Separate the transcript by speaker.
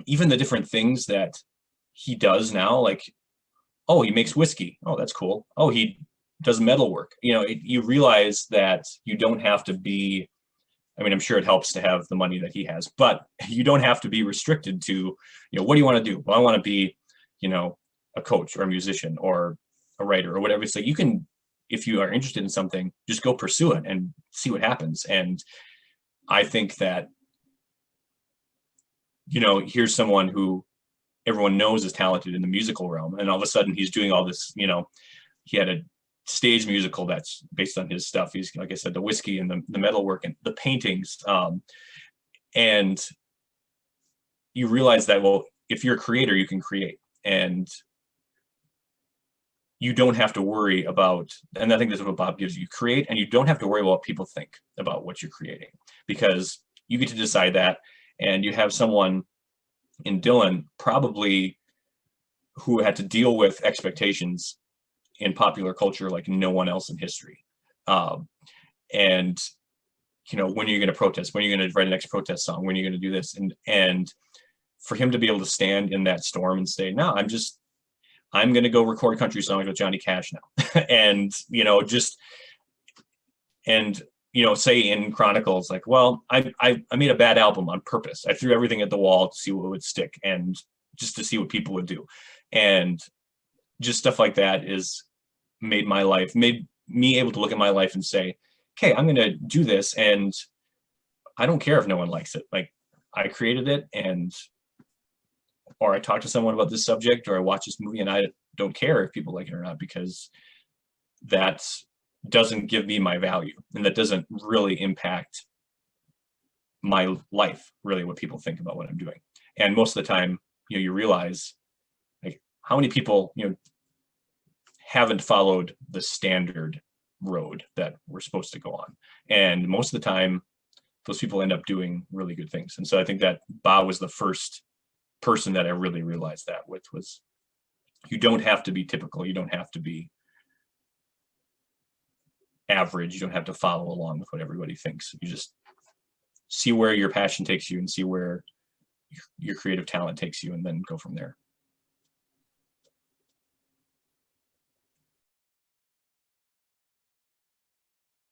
Speaker 1: even the different things that he does now, like, oh, he makes whiskey. Oh, that's cool. Oh, he does metal work. You know, you realize that you don't have to be, I mean, I'm sure it helps to have the money that he has, but you don't have to be restricted to, you know, what do you want to do? Well, I want to be, you know, a coach or a musician or a writer or whatever. So you can, if you are interested in something, just go pursue it and see what happens. And I think that, you know, here's someone who everyone knows is talented in the musical realm, and all of a sudden he's doing all this, you know, he had a stage musical that's based on his stuff. He's, like I said, the whiskey and the metal work and the paintings. And you realize that, well, if you're a creator, you can create. And you don't have to worry about, and I think this is what Bob gives you, create, and you don't have to worry about what people think about what you're creating, because you get to decide that. And you have someone in Dylan probably who had to deal with expectations in popular culture like no one else in history. And you know, when are you going to protest? When are you going to write the next protest song? When are you going to do this? And for him to be able to stand in that storm and say, no, I'm going to go record country songs with Johnny Cash now. And, you know, and, you know, say in Chronicles, like, well, I made a bad album on purpose. I threw everything at the wall to see what would stick and just to see what people would do. And just stuff like that made me able to look at my life and say, okay, I'm going to do this. And I don't care if no one likes it. Like, I created it, or I talk to someone about this subject, or I watch this movie, and I don't care if people like it or not, because that doesn't give me my value, and that doesn't really impact my life, really, what people think about what I'm doing. And most of the time, you know, you realize, like, how many people, you know, haven't followed the standard road that we're supposed to go on. And most of the time, those people end up doing really good things. And so I think that Bob was the first person that I really realized that with, was you don't have to be typical. You don't have to be average. You don't have to follow along with what everybody thinks. You just see where your passion takes you and see where your creative talent takes you, and then go from there.